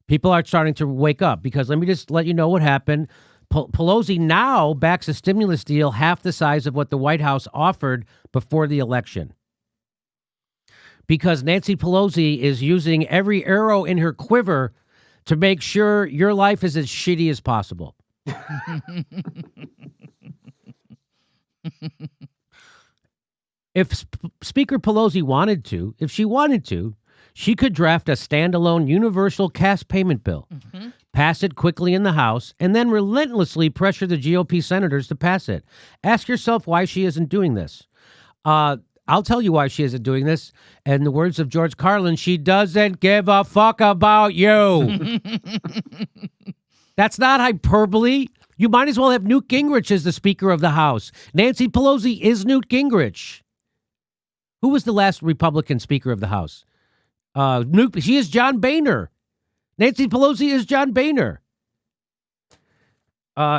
People are starting to wake up because let me just let you know what happened. Pelosi now backs a stimulus deal half the size of what the White House offered before the election. Because Nancy Pelosi is using every arrow in her quiver to make sure your life is as shitty as possible. If Speaker Pelosi wanted to, if she wanted to, she could draft a standalone universal cash payment bill, pass it quickly in the House, and then relentlessly pressure the GOP senators to pass it. Ask yourself why she isn't doing this. I'll tell you why she isn't doing this. In the words of George Carlin, she doesn't give a fuck about you. That's not hyperbole. You might as well have Newt Gingrich as the Speaker of the House. Nancy Pelosi is Newt Gingrich. Who was the last Republican Speaker of the House? She is John Boehner. Nancy Pelosi is John Boehner.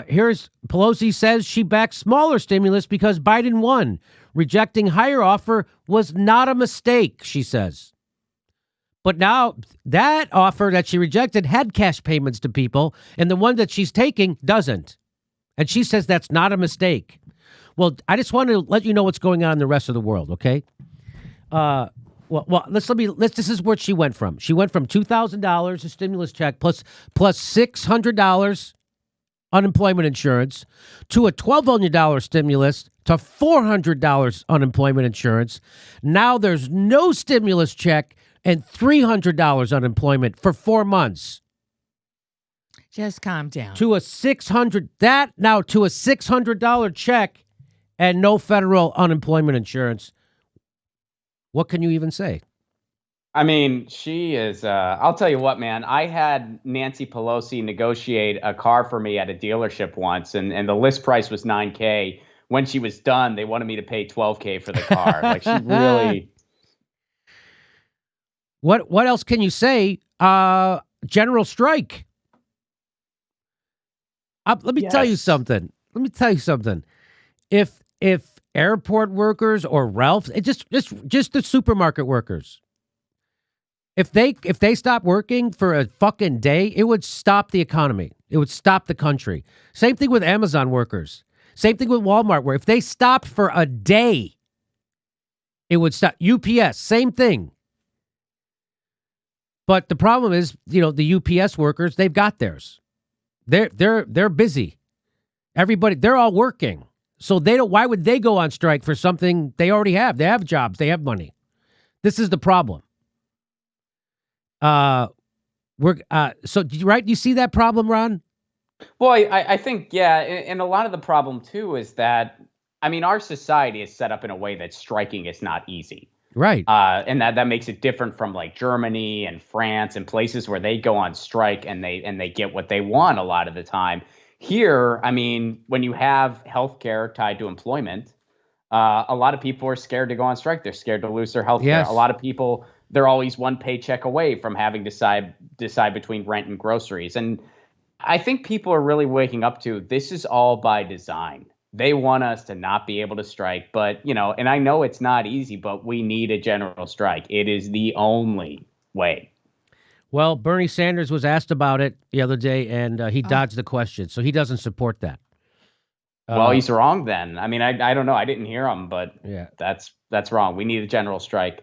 Here's Pelosi says she backs smaller stimulus because Biden won. Rejecting higher offer was not a mistake, she says. But now that offer that she rejected had cash payments to people, and the one that she's taking doesn't. And she says that's not a mistake. Well, I just want to let you know what's going on in the rest of the world, okay? This is what she went from. She went from $2,000 a stimulus check plus $600 unemployment insurance to a $1,200 stimulus to $400 unemployment insurance. Now there's no stimulus check and $300 unemployment for 4 months. Just calm down. To a $600 check and no federal unemployment insurance. What can you even say? I mean, she is, I'll tell you what, man, I had Nancy Pelosi negotiate a car for me at a dealership once, and the list price was $9,000. When she was done, they wanted me to pay $12,000 for the car. Like, she really... What else can you say? General strike. Let me tell you something. If airport workers or Ralph's, just the supermarket workers, if they stop working for a fucking day, it would stop the economy. It would stop the country. Same thing with Amazon workers. Same thing with Walmart, where if they stopped for a day, it would stop. UPS, same thing. But the problem is, the UPS workers, they've got theirs. They're busy. Everybody, they're all working. So why would they go on strike for something they already have? They have jobs, they have money. This is the problem. Do you see that problem, Ron? Well, I think, yeah, and a lot of the problem too is that, I mean, our society is set up in a way that striking is not easy. Right. And that makes it different from like Germany and France and places where they go on strike and they get what they want a lot of the time. Here, I mean, when you have healthcare tied to employment, a lot of people are scared to go on strike. They're scared to lose their healthcare. Yes. A lot of people, they're always one paycheck away from having to decide between rent and groceries. And I think people are really waking up to this is all by design. They want us to not be able to strike, but, and I know it's not easy, but we need a general strike. It is the only way. Well, Bernie Sanders was asked about it the other day, and he dodged the question, so he doesn't support that. Well, he's wrong then. I mean, I don't know. I didn't hear him, but yeah, that's wrong. We need a general strike.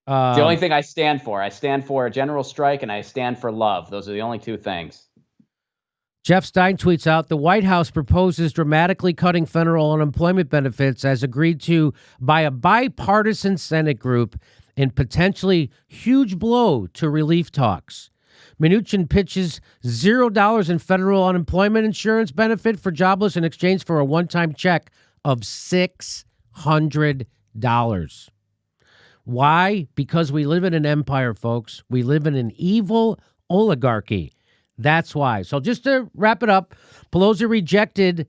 It's the only thing I stand for. I stand for a general strike, and I stand for love. Those are the only two things. Jeff Stein tweets out, the White House proposes dramatically cutting federal unemployment benefits as agreed to by a bipartisan Senate group in potentially huge blow to relief talks. Mnuchin pitches $0 in federal unemployment insurance benefit for jobless in exchange for a one-time check of $600. Why? Because we live in an empire, folks. We live in an evil oligarchy. That's why. So just to wrap it up, Pelosi rejected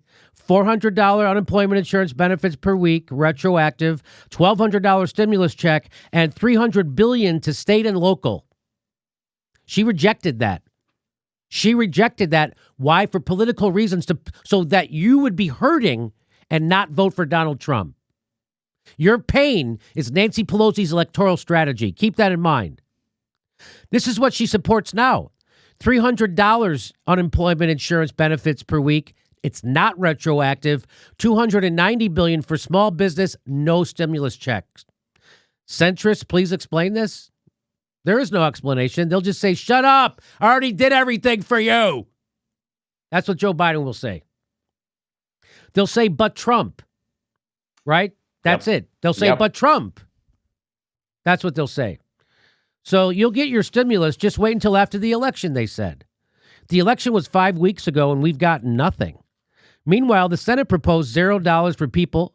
$400 unemployment insurance benefits per week, retroactive, $1,200 stimulus check, and $300 billion to state and local. She rejected that. Why? For political reasons, so that you would be hurting and not vote for Donald Trump. Your pain is Nancy Pelosi's electoral strategy. Keep that in mind. This is what she supports now. $300 unemployment insurance benefits per week. It's not retroactive. $290 billion for small business, no stimulus checks. Centrists, please explain this. There is no explanation. They'll just say, shut up. I already did everything for you. That's what Joe Biden will say. They'll say, but Trump. Right? That's it. They'll say, but Trump. That's what they'll say. So you'll get your stimulus. Just wait until after the election, they said. The election was 5 weeks ago, and we've got nothing. Meanwhile, the Senate proposed $0 for people,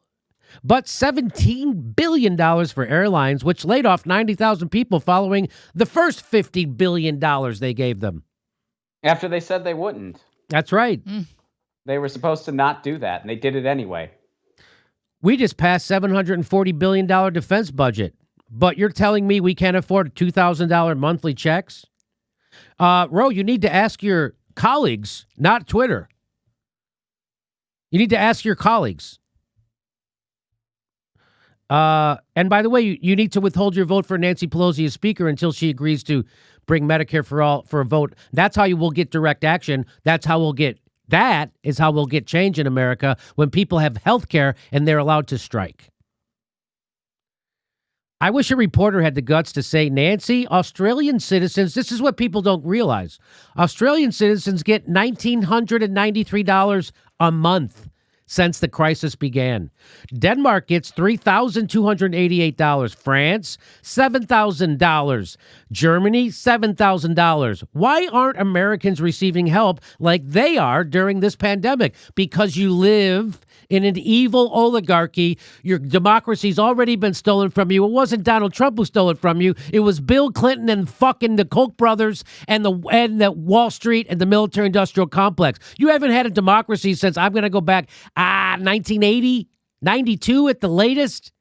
but $17 billion for airlines, which laid off 90,000 people following the first $50 billion they gave them. After they said they wouldn't. That's right. They were supposed to not do that, and they did it anyway. We just passed $740 billion defense budget, but you're telling me we can't afford $2,000 monthly checks? Ro, you need to ask your colleagues, not Twitter. You need to ask your colleagues. And by the way, you need to withhold your vote for Nancy Pelosi as Speaker until she agrees to bring Medicare for all for a vote. That's how you will get direct action. That is how we'll get change in America when people have health care and they're allowed to strike. I wish a reporter had the guts to say, Nancy, Australian citizens, this is what people don't realize. Australian citizens get $1,993 a month since the crisis began. Denmark gets $3,288. France, $7,000. Germany, $7,000. Why aren't Americans receiving help like they are during this pandemic? Because you live in an evil oligarchy. Your democracy's already been stolen from you. It wasn't Donald Trump who stole it from you. It was Bill Clinton and fucking the Koch brothers and the Wall Street and the military-industrial complex. You haven't had a democracy since, I'm going to go back, 1980, 92 at the latest.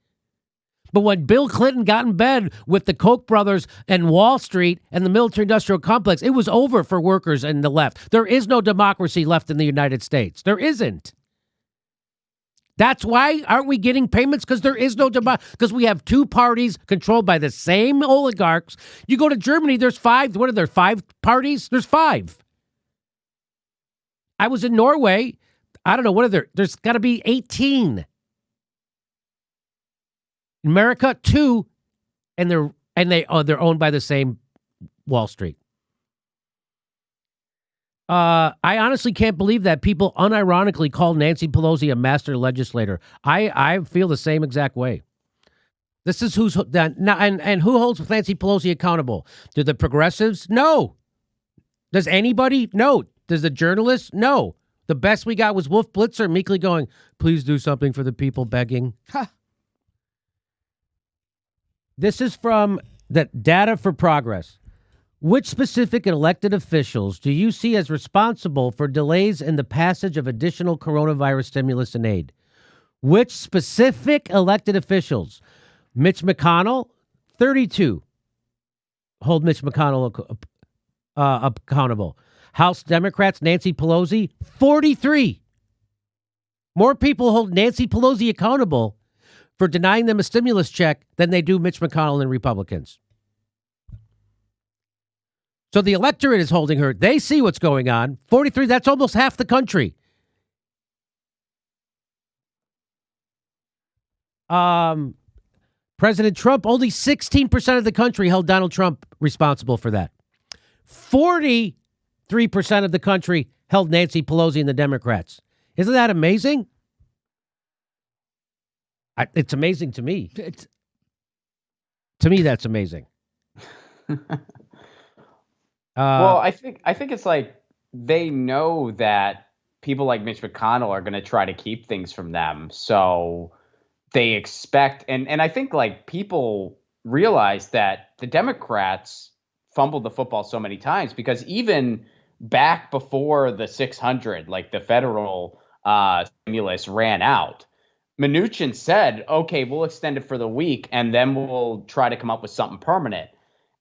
But when Bill Clinton got in bed with the Koch brothers and Wall Street and the military-industrial complex, it was over for workers and the left. There is no democracy left in the United States. There isn't. That's why aren't we getting payments? Because there is no democracy. Because we have two parties controlled by the same oligarchs. You go to Germany, there's five. What are there, 5 parties? There's 5. I was in Norway. I don't know, what are there? There's got to be 18. America, 2, and they're owned by the same Wall Street. I honestly can't believe that people unironically call Nancy Pelosi a master legislator. I feel the same exact way. This is who's done now, and who holds Nancy Pelosi accountable? Do the progressives? No. Does anybody? No. Does the journalists? No. The best we got was Wolf Blitzer meekly going, "Please do something for the people," begging. Huh. This is from the Data for Progress. Which specific elected officials do you see as responsible for delays in the passage of additional coronavirus stimulus and aid? Which specific elected officials? Mitch McConnell, 32. Hold Mitch McConnell accountable. House Democrats, Nancy Pelosi, 43. More people hold Nancy Pelosi accountable for denying them a stimulus check than they do Mitch McConnell and Republicans. So the electorate is holding her. They see what's going on. 43, that's almost half the country. President Trump, only 16% of the country held Donald Trump responsible for that. 43% of the country held Nancy Pelosi and the Democrats. Isn't that amazing? It's amazing to me. To me, that's amazing. Well, I think it's like they know that people like Mitch McConnell are going to try to keep things from them. So they expect, and I think like people realize that the Democrats fumbled the football so many times because even back before the 600, like the federal stimulus ran out, Mnuchin said, okay, we'll extend it for the week and then we'll try to come up with something permanent.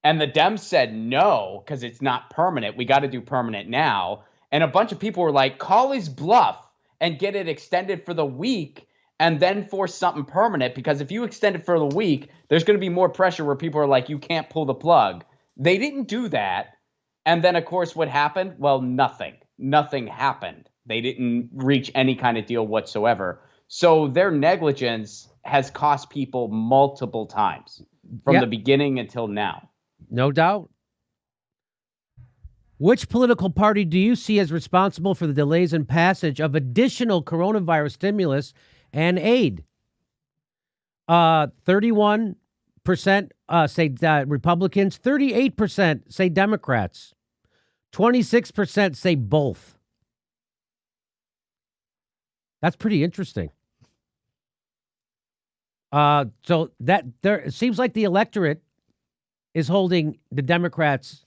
And the Dems said no, because it's not permanent. We got to do permanent now. And a bunch of people were like, call his bluff and get it extended for the week and then force something permanent. Because if you extend it for the week, there's going to be more pressure where people are like, you can't pull the plug. They didn't do that. And then, of course, what happened? Well, nothing. Nothing happened. They didn't reach any kind of deal whatsoever. So their negligence has cost people multiple times from the beginning until now. No doubt. Which political party do you see as responsible for the delays in passage of additional coronavirus stimulus and aid? 31% say Republicans, 38% say Democrats, 26% say both. That's pretty interesting. So that it seems like the electorate is holding the Democrats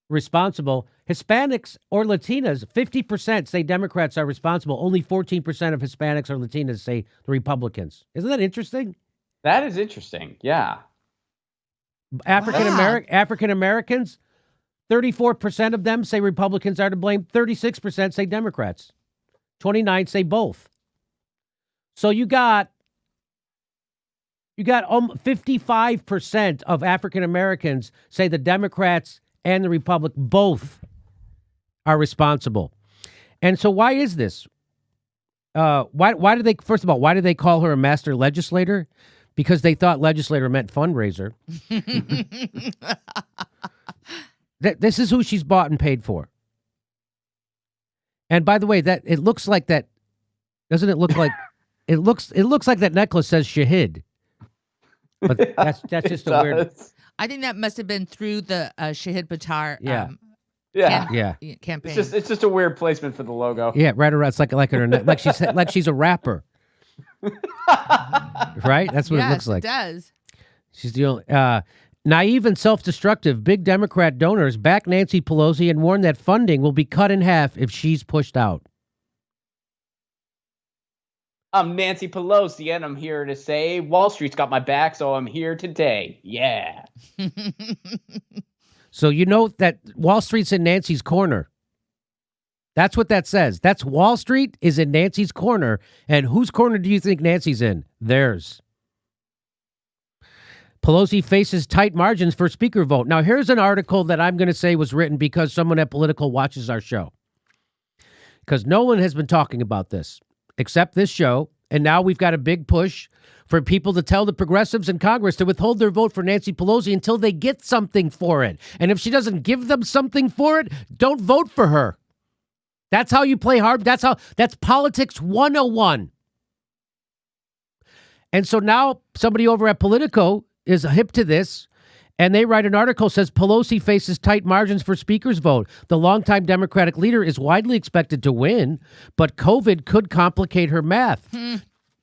responsible. Hispanics or Latinas, 50% say Democrats are responsible. Only 14% of Hispanics or Latinas say the Republicans. Isn't that interesting? That is interesting. Yeah. African Americans, 34% of them say Republicans are to blame. 36% say Democrats. 29 say both. So you got 55% of African Americans say the Democrats and the Republic both are responsible. And so why is this? Why do they, first of all, why do they call her a master legislator? Because they thought legislator meant fundraiser. This is who she's bought and paid for. And by the way, that it looks like that, doesn't it look like it looks like that necklace says Shahid. But that's just a weird. I think that must have been through the Shahid Buttar campaign. It's just a weird placement for the logo. Yeah, right around. It's like she's a rapper. Right? That's what it looks like. Yes, it does. She's the only naive and self-destructive. Big Democrat donors back Nancy Pelosi and warn that funding will be cut in half if she's pushed out. I'm Nancy Pelosi, and I'm here to say Wall Street's got my back, so I'm here today. Yeah. So you know that Wall Street's in Nancy's corner. That's what that says. That's Wall Street is in Nancy's corner. And whose corner do you think Nancy's in? Theirs. Pelosi faces tight margins for speaker vote. Now, here's an article that I'm going to say was written because someone at Political watches our show. Because no one has been talking about this except this show. And now we've got a big push for people to tell the progressives in Congress to withhold their vote for Nancy Pelosi until they get something for it. And if she doesn't give them something for it, don't vote for her. That's how you play hard. That's politics 101. And so now somebody over at Politico is hip to this, and they write an article says Pelosi faces tight margins for speaker's vote. The longtime Democratic leader is widely expected to win, but COVID could complicate her math.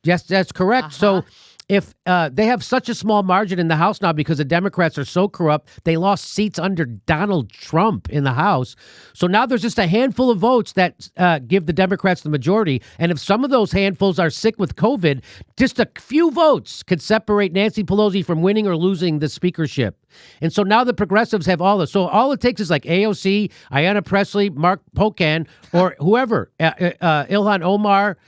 Yes, that's correct. So if they have such a small margin in the House now because the Democrats are so corrupt, they lost seats under Donald Trump in the House. So now there's just a handful of votes that give the Democrats the majority. And if some of those handfuls are sick with COVID, just a few votes could separate Nancy Pelosi from winning or losing the speakership. And so now the progressives have all this. So all it takes is like AOC, Ayanna Pressley, Mark Pocan, or whoever, Ilhan Omar,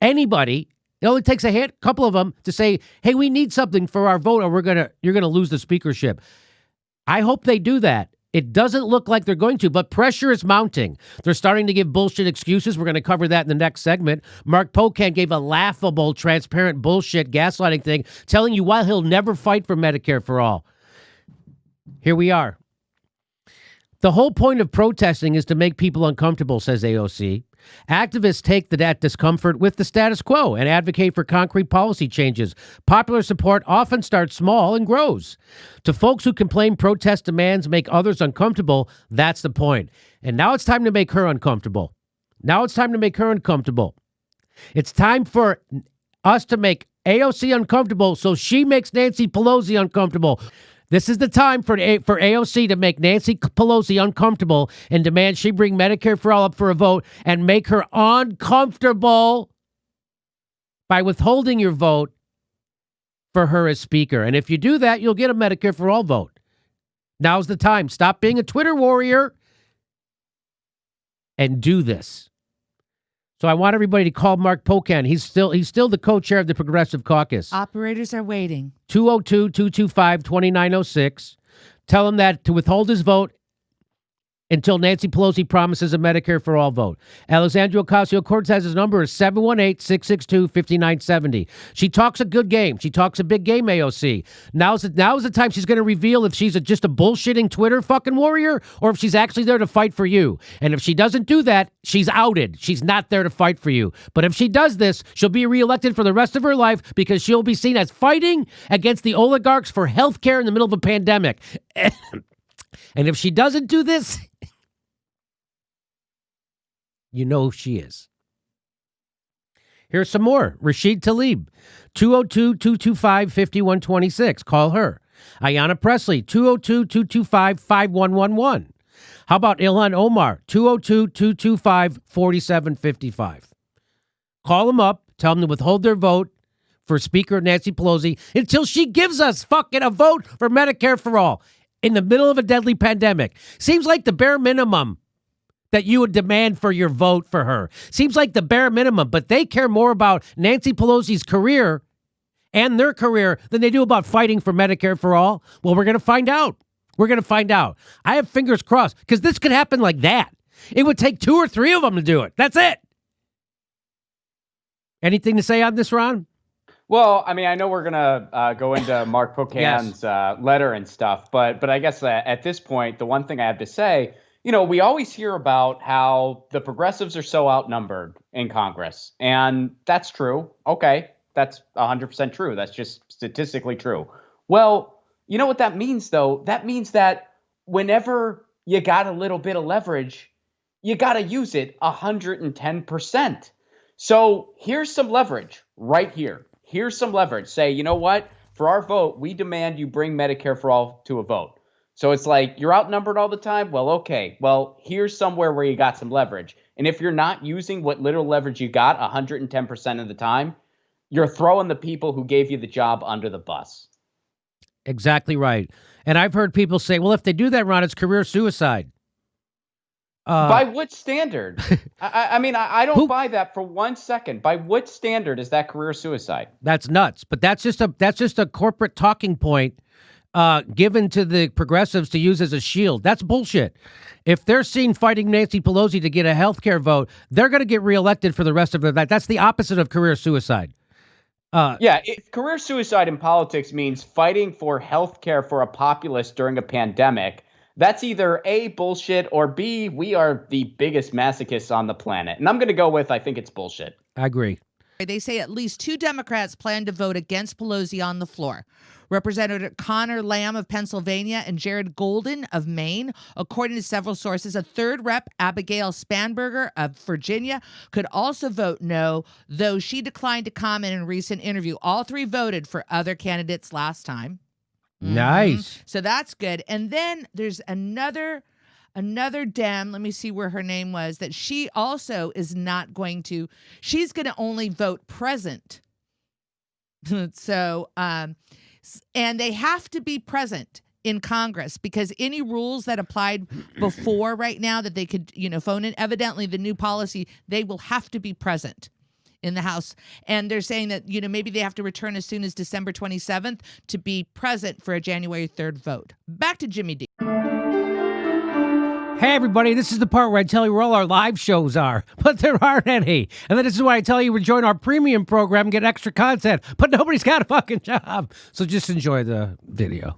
anybody. It only takes a couple of them to say, hey, we need something for our vote or you're going to lose the speakership. I hope they do that. It doesn't look like they're going to, but pressure is mounting. They're starting to give bullshit excuses. We're going to cover that in the next segment. Mark Pocan gave a laughable, transparent bullshit gaslighting thing, telling you why he'll never fight for Medicare for all. Here we are. The whole point of protesting is to make people uncomfortable, says AOC. Activists take that discomfort with the status quo and advocate for concrete policy changes. Popular support often starts small and grows. To folks who complain protest demands make others uncomfortable, that's the point. And now it's time to make her uncomfortable. It's time for us to make AOC uncomfortable so she makes Nancy Pelosi uncomfortable. This is the time for AOC to make Nancy Pelosi uncomfortable and demand she bring Medicare for all up for a vote and make her uncomfortable by withholding your vote for her as speaker. And if you do that, you'll get a Medicare for all vote. Now's the time. Stop being a Twitter warrior and do this. So I want everybody to call Mark Pocan. He's still the co-chair of the Progressive Caucus. Operators are waiting. 202-225-2906. Tell him that to withhold his vote until Nancy Pelosi promises a Medicare for all vote. Alexandria Ocasio-Cortez's number is 718-662-5970. She talks a good game. She talks a big game, AOC. Now's the time she's going to reveal if she's just a bullshitting Twitter fucking warrior or if she's actually there to fight for you. And if she doesn't do that, she's outed. She's not there to fight for you. But if she does this, she'll be reelected for the rest of her life because she'll be seen as fighting against the oligarchs for health care in the middle of a pandemic. And if she doesn't do this, you know who she is. Here's some more. Rashid Tlaib, 202-225-5126. Call her. Ayanna Presley, 202-225-5111. How about Ilhan Omar, 202-225-4755. Call them up. Tell them to withhold their vote for Speaker Nancy Pelosi until she gives us fucking a vote for Medicare for all in the middle of a deadly pandemic. Seems like the bare minimum that you would demand for your vote for her. Seems like the bare minimum, but they care more about Nancy Pelosi's career and their career than they do about fighting for Medicare for all. Well, we're going to find out. We're going to find out. I have fingers crossed because this could happen like that. It would take 2 or 3 of them to do it. That's it. Anything to say on this, Ron? Well, I mean, I know we're going to go into Mark Pocan's letter and stuff, but I guess at this point, the one thing I have to say, you know, we always hear about how the progressives are so outnumbered in Congress, and that's true. Okay, that's 100% true. That's just statistically true. Well, you know what that means, though? That means that whenever you got a little bit of leverage, you got to use it 110%. So here's some leverage right here. Here's some leverage. Say, you know what? For our vote, we demand you bring Medicare for all to a vote. So it's like you're outnumbered all the time. Well, okay. Well, here's somewhere where you got some leverage. And if you're not using what little leverage you got 110% of the time, you're throwing the people who gave you the job under the bus. Exactly right. And I've heard people say, well, if they do that, Ron, it's career suicide. By what standard? I mean, I don't buy that for 1 second. By what standard is that career suicide? That's nuts. But that's just a corporate talking point given to the progressives to use as a shield. That's bullshit. If they're seen fighting Nancy Pelosi to get a health care vote, they're going to get reelected for the rest of their life. That's the opposite of career suicide. If career suicide in politics means fighting for health care for a populace during a pandemic, that's either A, bullshit, or B, we are the biggest masochists on the planet. And I'm going to go with, I think it's bullshit. I agree. They say at least 2 Democrats plan to vote against Pelosi on the floor. Representative Connor Lamb of Pennsylvania and Jared Golden of Maine. According to several sources, a third rep, Abigail Spanberger of Virginia, could also vote no, though she declined to comment in a recent interview. All 3 voted for other candidates last time. Nice. So that's good. And then there's another Dem, let me see where her name was, that she also is not going to, she's going to only vote present. So, and they have to be present in Congress because any rules that applied before right now that they could, phone in, evidently the new policy, they will have to be present in the House. And they're saying that, maybe they have to return as soon as December 27th to be present for a January 3rd vote. Back to Jimmy D. Hey, everybody, this is the part where I tell you where all our live shows are, but there aren't any. And then this is why I tell you to join our premium program and get extra content, but nobody's got a fucking job. So just enjoy the video.